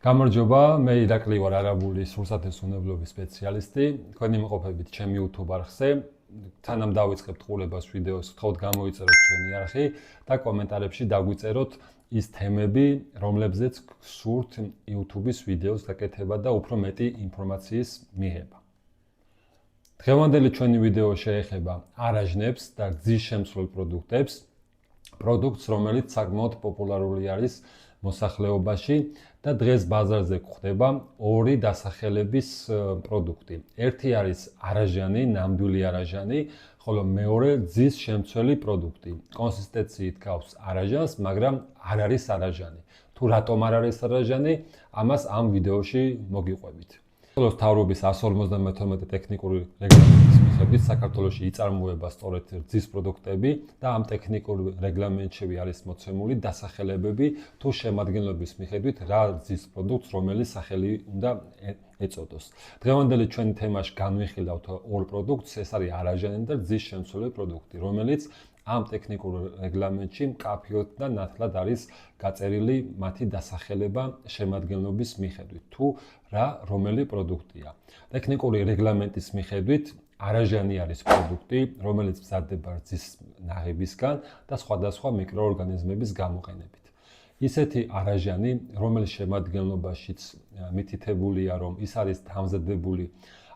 გამარჯობა, მე ირაკლი ვარ, არაბულის სურსათესუნებლობის სპეციალისტი. თქვენი მოყოფებით ჩემი YouTube არხზე. თანამ დავიწყებთ ყურებას ვიდეოს, გთხოვთ გამოიწეროთ ჩვენი არხი და კომენტარებში დაგვიწეროთ ის თემები, რომლებზეც გსურთ YouTube-ის ვიდეოს გაკეთება და უფრო მეტი ინფორმაციის მიღება. დღევანდელი ჩვენი ვიდეო შეეხება არაჟნებს და გზის შემცვლელ პროდუქტს, რომელიც საკმაოდ პოპულარული არის მოსახლეობაში და დღეს ბაზარზე გვხვდება ორი დასახელების პროდუქტი. ერთი არის არაჟანი, ნამდვილი არაჟანი, ხოლო მეორე გზის შემცველი პროდუქტი. კონსისტენციით გავს არაჟანს, მაგრამ არ არის არაჟანი. თუ რატომ არ არის არაჟანი, ამას ამ ვიდეოში მოგიყვებით. საქართველოს მთავრობის 152 ტექნიკური რეგლამენტის მიხედვით საქართველოში იწარმოება სწორედ გზის პროდუქტები და ამ ტექნიკურ რეგლამენტში არის მოცემული დასახელებები თუ შემადგენლობის მიხედვით რა გზის პროდუქტს რომელი სახელი უნდა ეწოდოს. დღევანდელი ჩვენი თემაში განვიხილავთ ორ პროდუქტს, ეს არის არაჟანი და გზის შემცველი პროდუქტი, რომელიც ამ ტექნიკურ რეგლამენტში მკაფიოდ და ნათლად არის გაწერილი მათი დასახელება შემადგენლობის მიხედვით, თუ რა რომელი პროდუქტია. ტექნიკური რეგლამენტის მიხედვით არაჟანი არის პროდუქტი, რომელიც მზადდება გზის ნაღებისგან და სხვადასხვა მიკროორგანიზმების გამოყენებით. ისეთი არაჟანი, რომელიც შემადგენლობაშიც მითითებულია, რომ ის არის დამზადებული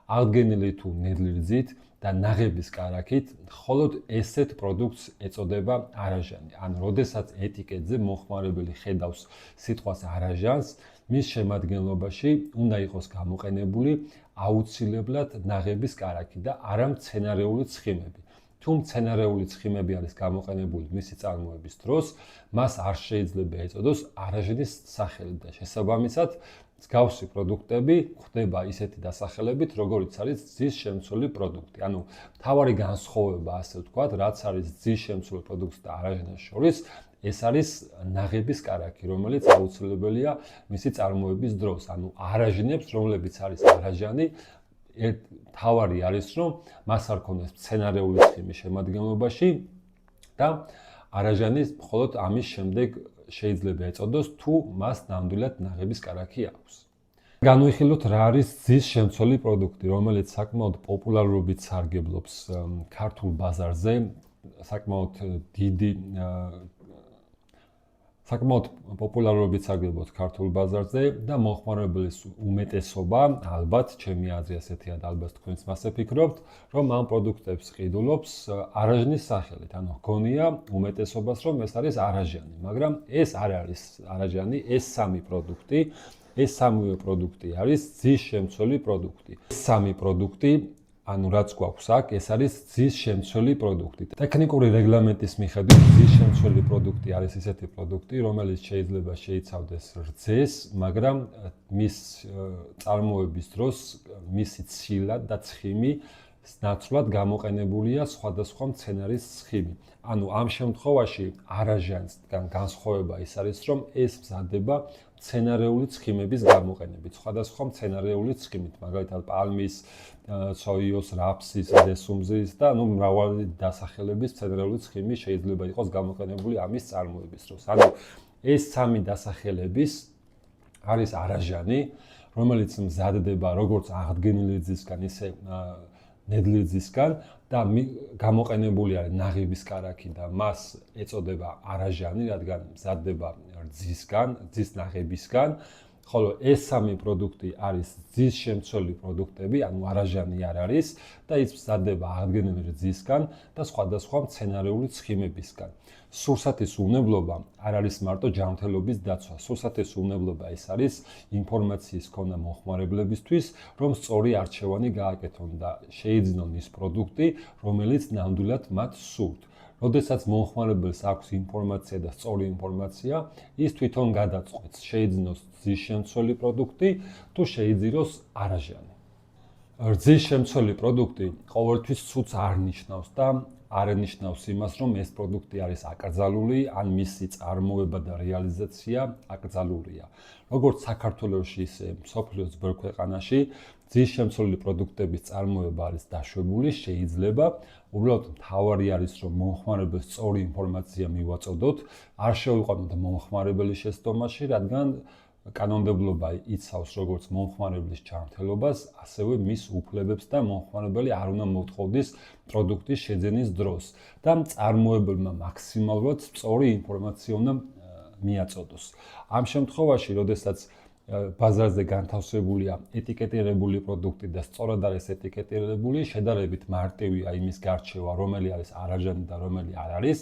აღდგენილი თუ ნედლი გზით და ნაღების კარაქით, მხოლოდ ესეთ პროდუქტს ეწოდება არაჟანი. ან როდესაც ეტიკეტზე მოხმარებელი ხედავს სიტყვას არაჟანს, მის შემადგენლობაში უნდა იყოს გამოყენებული აუცილებლად ნაღების კარაქი და არა მცენარეული ცხიმები. თუ მცენარეული ცხიმები არის გამოყენებული მისი წარმოების დროს, მას არ შეიძლება ეწოდოს არაჟნის სახელი და შესაბამისად მსგავსი პროდუქტები გვხვდება ისეთი დასახელებით, როგორიც არის გზის შემცველი პროდუქტი. ანუ მთავარი განსხვავება, ასე ვთქვათ, რაც არის გზის შემცველ პროდუქტს და არაჟანს შორის, ეს არის ნაღების კარაქი, რომელიც აუცილებელია მისი წარმოების დროს. ანუ არაჟნებს, რომლებიც არის არაჟანი, მთავარი არის, რომ მას არ ქონდეს მცენარეული ცხიმი შემადგენლობაში და არაჟანი მხოლოდ ამის შემდეგ შეიძლება ეწოდოს, თუ მას ნამდვილად ნაღების კარაქი აქვს. განვიხილოთ რა არის გზის შემცველი პროდუქტი, რომელიც საკმაოდ პოპულარობით სარგებლობს ქართულ ბაზარზე, საკმაოდ დიდი პოპულარობით სარგებლობს ქართულ ბაზარზე და მოხმარებლის უმეტესობა, ალბათ, ჩემი აზრი ასეთია და ალბათ თქვენც მასე ფიქრობთ, რომ ამ პროდუქტებს ყიდულობს არაჟნის სახელით. ანუ გონია უმეტესობას, რომ ეს არის არაჟანი, მაგრამ ეს არ არის არაჟანი, ეს სამი პროდუქტი, ეს სამივე პროდუქტი არის გზის შემცველი პროდუქტი. სამი პროდუქტი ანუ რაც გვაქვს აქ, ეს არის გზის შემცველი პროდუქტი. ტექნიკური რეგლამენტის მიხედვით გზის შემცველი პროდუქტი არის ისეთი პროდუქტი, რომელიც შეიძლება შეიცავდეს რძეს, მაგრამ მის წარმოების დროს მისი ცილა და ცხიმი ნაცვლად გამოყენებულია სხვადასხვა მცენარის ცხიმი. ანუ ამ შემთხვევაში არაჟანსგან განსხვავება ის არის, რომ ეს მზადდება მცენარეული ცხიმების გამოყენებით, სხვადასხვა მცენარეული ცხიმით, მაგალითად პალმის, სოიოს, რაფსის, რესუმზის და მრავალი დასახელების მცენარეული ცხიმი შეიძლება იყოს გამოყენებული ამის წარმოების დროს. ანუ ეს სამი დასახელების არის არაჟანი, რომელიც მზადდება როგორც აღდგენილი გზისგან, ისე ნედლი გზისგან და გამოყენებული არის ნაღების კარაქი და მას ეწოდება არაჟანი, რადგან მზადდება გზისგან, გზის ნაღებისგან, ხოლო ეს სამი პროდუქტი არის გზის შემცველი პროდუქტები, ანუ არაჟანი არ არის და ის მზადდება აღდგენილი გზისგან და სხვადასხვა მცენარეული ცხიმებისგან. სურსათის უვნებლობა არ არის მარტო ჯანმრთელობის დაცვა. სურსათის უვნებლობა ეს არის ინფორმაციის ქონა მოხმარებლებისთვის, რომ სწორი არჩევანი გააკეთონ და შეიძინონ ის პროდუქტი, რომელიც ნამდვილად მათ სურთ. როდესაც მომხმარებელს აქვს ინფორმაცია და სწორი ინფორმაცია, ის თვითონ გადაწყვეტს, შეიძინოს გზის შემცველი პროდუქტი თუ შეიძინოს არაჟანი. გზის შემცველი პროდუქტი ყოველთვის ცუდს არ ნიშნავს და არ ნიშნავს იმას, რომ ეს პროდუქტი არის აკრძალული, ან მისი წარმოება და რეალიზაცია აკრძალულია. როგორც საქართველოში, ისე მსოფლიოს ბევრ ქვეყანაში გზის შემცველი პროდუქტების წარმოება არის დაშვებული, შეიძლება უბრალოდ მთავარი არის, რომ მომხმარებელს სწორი ინფორმაცია მივაწოდოთ, არ შევიყვანოთ მომხმარებელი შეცდომაში, რადგან კანონმდებლობა იცავს როგორც მომხმარებლის ჯანმრთელობას, ასევე მის უფლებებს და მომხმარებელი არ უნდა მოვთხოვდეს პროდუქტის შეძენის დროს და მწარმოებელმა მაქსიმალურად სწორი ინფორმაცია უნდა მიაწოდოს. ამ შემთხვევაში, როდესაც ბაზარზე განთავსებულია ეტიკეტირებული პროდუქტი და სწორად არის ეტიკეტირებული, შედარებით მარტივია იმის გარჩევა, რომელი არის არაჟანი და რომელი არ არის,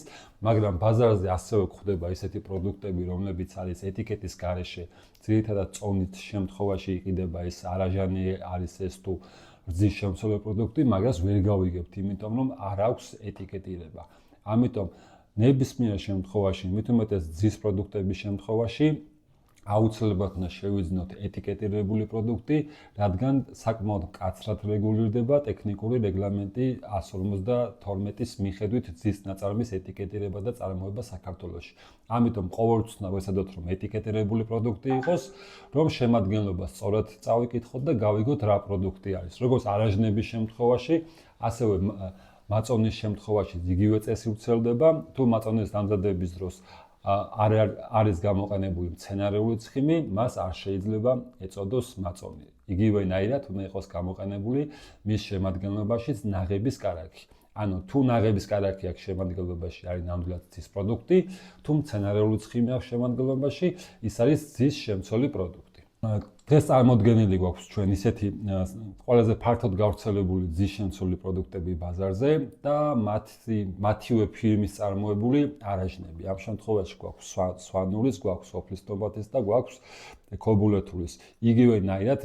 მაგრამ ბაზარზე ასევე გვხვდება ისეთი პროდუქტები, რომლებიც არის ეტიკეტის გარეშე, ძირითადად წონით შემთხვევაში იყიდება ეს არაჟანი არის ეს თუ რძის შემცველი პროდუქტი, მაგას ვერ გავიგებთ, იმიტომ რომ არ აქვს ეტიკეტირება. ამიტომ ნებისმიერ შემთხვევაში, მით უმეტეს რძის პროდუქტების შემთხვევაში აუცილებლად უნდა შევიძინოთ ეტიკეტირებული პროდუქტი, რადგან საკმაოდ მკაცრად რეგულირდება ტექნიკური რეგლამენტი 152-ის მიხედვით რძის ნაწარმის ეტიკეტირება და წარმოება საქართველოში. ამიტომ ყოველთვის უნდა ვეცადოთ, რომ ეტიკეტირებული პროდუქტი იყოს, რომ შემადგენლობა სწორად წავიკითხოთ და გავიგოთ რა პროდუქტი არის. როგორც არაჟნების შემთხვევაში, ასევე მაწონის შემთხვევაში იგივე წესი ვრცელდება, თუ მაწონის დამზადების დროს არის გამოყენებული მცენარეული ცხიმი, მას არ შეიძლება ეწოდოს მაწონი. იგივენაირად უნდა იყოს გამოყენებული მის შემადგენლობაშიც ნაღების კარაქი. ანუ თუ ნაღების კარაქი აქვს შემადგენლობაში, არის ნამდვილად რძის პროდუქტი, თუ მცენარეული ცხიმი აქვს შემადგენლობაში, ის არის რძის შემცველი პროდუქტი. დღეს წარმოდგენილი გვაქვს ჩვენ ისეთი ყველაზე ფართოდ გავრცელებული რძის შემცველი პროდუქტები ბაზარზე და მათივე ფირმის წარმოებული არაჟნები. ამ შემთხვევაში გვაქვს სვანურის, გვაქვს ოფლის ტომატის და გვაქვს ქობულეთურის. იგივენაირად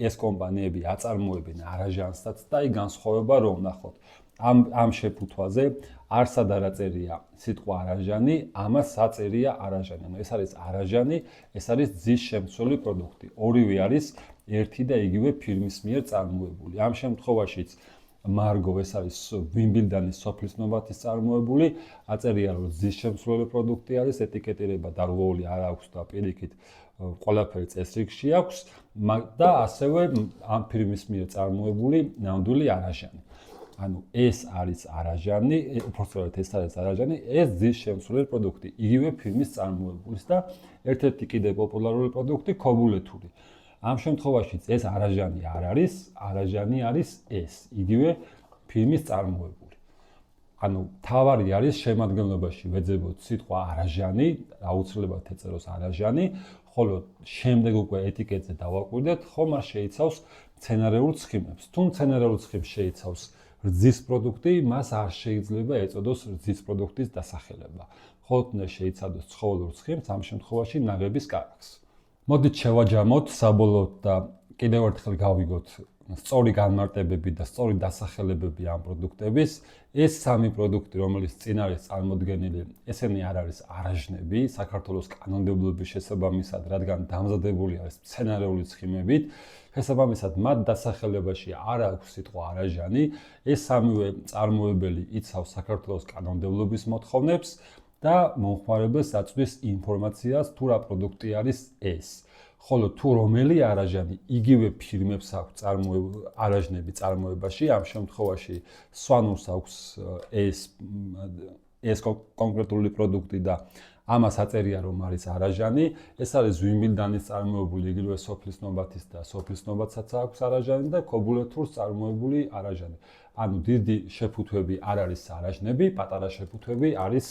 ეს კომპანიები აწარმოებენ არაჟანსაც და აი განსხვავება რომ ნახოთ. ამ შეფუთვაზე არსად არ აწერია სიტყვა არაჟანი, ამას აწერია არაჟანი. ანუ ეს არის არაჟანი, ეს არის რძის შემცველი პროდუქტი. ორივე არის ერთი და იგივე ფირმის მიერ წარმოებული. ამ შემთხვევაშიც მარგო ეს არის ვიმბილდანის სოფლის ნოვათის წარმოებული, აწერია რომ რძის შემცველი პროდუქტი არის, ეტიკეტირება დარღვეული არ აქვს და პირიქით ყველაფერი წესრიგში აქვს და ასევე ამ ფირმის მიერ წარმოებული ნამდვილი არაჟანი. ანუ ეს არის არაჟანი, უბრალოდ ეს არის არაჟანი, ეს რძის შემცველი პროდუქტი, იგივე ფირმის წარმოებულის და ერთ-ერთი კიდევ პოპულარული პროდუქტი ქობულეთური. ამ შემთხვევაშიც ეს არაჟანი არ არის, არაჟანი არის ეს, იგივე ფირმის წარმოებული. ანუ თავარი არის შემადგენლობაში ვეძებოთ სიტყვა არაჟანი, აუცილებლად ეწეროს არაჟანი, ხოლო შემდეგ უკვე ეტიკეტზე დავაკვირდეთ, ხომ არ შეიცავს მცენარეულ ცხიმებს. თუ მცენარეულ ცხიმს შეიცავს რძის პროდუქტი, მას არ შეიძლება ეწოდოს რძის პროდუქტის დასახელება. მხოლოდ უნდა შეიცადოს ცხოველურ ცხიმს, ამ შემთხვევაში ნაღების კარაქს. მოდით შევაჯამოთ საბოლოოდ და კიდევ ერთხელ გავიგოთ სწორი განმარტებები და სწორი დასახელებები ამ პროდუქტების. ეს სამი პროდუქტი, რომელიც წინ არის წარმოდგენილი, ესენი არ არის არაჟნები საქართველოს კანონმდებლობის შესაბამისად, რადგან დამზადებული არის მცენარეული ცხიმებით. შესაბამისად, მათ დასახელებაში არ აქვს სიტყვა არაჟანი. ეს სამივე წარმოებელი იცავს საქართველოს კანონმდებლობის მოთხოვნებს და მომხმარებელს აწვდის ინფორმაციას, თუ რა პროდუქტი არის ეს. ხოლო თუ რომელი არაჟანი იგივე ფირმებს აქვს არაჟნები წარმოებაში, ამ შემთხვევაში სვანურს აქვს ეს კონკრეტული პროდუქტი და ამას აწერია რომ არის არაჟანი, ეს არის ვიმბილდანის წარმოებული იგივე სოფლის ნოვათის და სოფლის ნოვათსაც აქვს არაჟანი და ქობულეთურს წარმოებული არაჟანი. ანუ დიდი შეფუთვები არ არის არაჟნები, პატარა შეფუთვები არის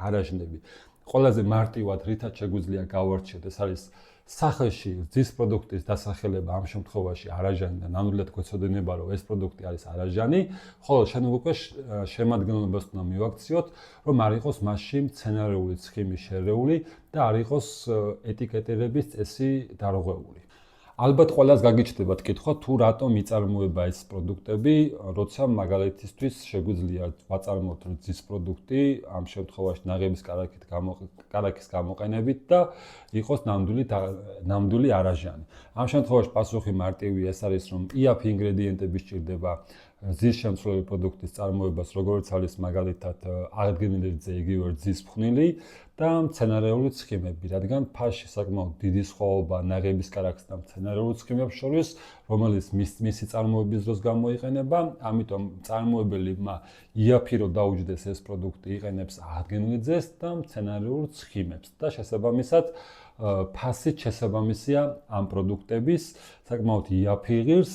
არაჟნები. ყველაზე მარტივად რითაც შეგვიძლია გავარჩიოთ, ეს არის სახელში რძის პროდუქტის დასახელება ამ შემთხვევაში არაჟანი და ნამდვილად გვეცოდინება რომ ეს პროდუქტი არის არაჟანი, ხოლო შენ უკვე შემადგენლობას უნდა მივაქციოთ, რომ არ იყოს მასში მცენარეული ცხიმი შერეული და არ იყოს ეტიკეტირების წესი დარღვეული. ალბათ ყველას გაგიჩნდებათ კითხვა თუ რატომ იწარმოება ეს პროდუქტები, როცა მაგალითისთვის შეგვიძლია ვაწარმოოთ რძის პროდუქტი, ამ შემთხვევაში ნაღების კარაქის გამოყენებით და იყოს ნამდვილი არაჟანი. ამ შემთხვევაში პასუხი მარტივია, ეს არის რომ იაფ ინგრედიენტები სჭირდება რძის შემცვლელი პროდუქტის წარმოებას, როგორც არის მაგალითად აღდგენილი რძე, იგივე რძის ფხვნილი და მცენარეული ცხიმები, რადგან ფასში საკმაოდ დიდი სხვაობა ნაღების კარაქს და მცენარეული ცხიმებს შორის, რომელიც მისი წარმოების დროს გამოიყენება, ამიტომ წარმოებელმა იაფი რომ დაუჯდეს ეს პროდუქტი, იყენებს აღდგენილი ძეს და მცენარეულ ცხიმებს და შესაბამისად ფასით შესაბამისია ამ პროდუქტების, საკმაოდ იაფი ღირს,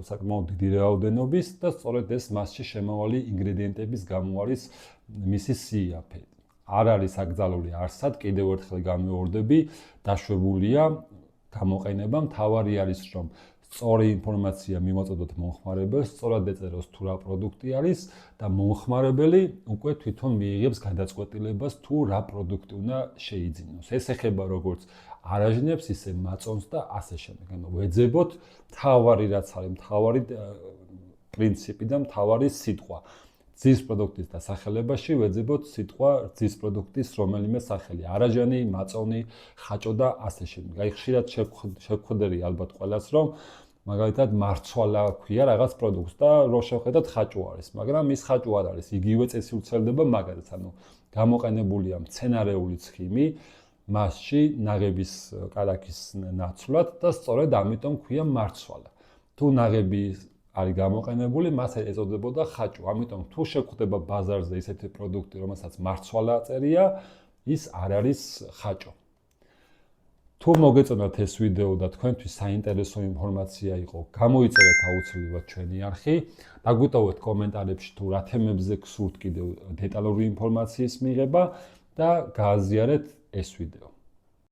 საკმაოდ დიდი რაოდენობის და სწორედ ეს მასში შემავალი ინგრედიენტების გამო არის მისი სიიაფე. არ არის აკრძალული არსად, კიდევ ერთხელ განმეორდები, დაშვებულია გამოყენება, მთავარი არის რომ სწორი ინფორმაცია მივაწოდოთ მომხმარებელს, სწორად ეწეროს თუ რა პროდუქტი არის და მომხმარებელი უკვე თვითონ მიიღებს გადაწყვეტილებას თუ რა პროდუქტი უნდა შეიძინოს. ეს ეხება როგორც არაჟნებს, ისე მაწონს და ასე შემდეგ. ანუ ვეძებოთ მთავარი რაც არის, მთავარი პრინციპი და მთავარი სიტყვა. ძის პროდუქტის დასახელებაში ვეძებოთ სიტყვა ძის პროდუქტის რომელიმე სახელი. არაჟანი, მაწონი, ხაჭო და ასე შემდეგ. აი ხშირად შეგხვდები ალბათ ყველას რომ მაგალითად მარცვალა ქვია რაღაც პროდუქტს და რო შევხედოთ ხაჭო არის, მაგრამ ის ხაჭო არ არის. იგივე წესი უცელდება მაგალითად, ანუ გამოყენებულია მცენარეული ცხიმი მასში ნაღების კარაქის ნაცვლად და სწორედ ამიტომ ქვია მარცვალა. თუ ნაღები არის გამოყენებული, მას ეწოდებოდა ხაჭო. ამიტომ თუ შეგხვდება ბაზარზე ისეთი პროდუქტი, რომელსაც მარცვალა წერია, ის არ არის ხაჭო. თუ მოგეწონათ ეს ვიდეო და თქვენთვის საინტერესო ინფორმაცია იყო, გამოიწერეთ აუცილებლად ჩვენი არხი, დაგვიტოვეთ კომენტარებში თუ რა თემებზე გსურთ კიდევ დეტალური ინფორმაციის მიღება და გააზიარეთ ეს ვიდეო.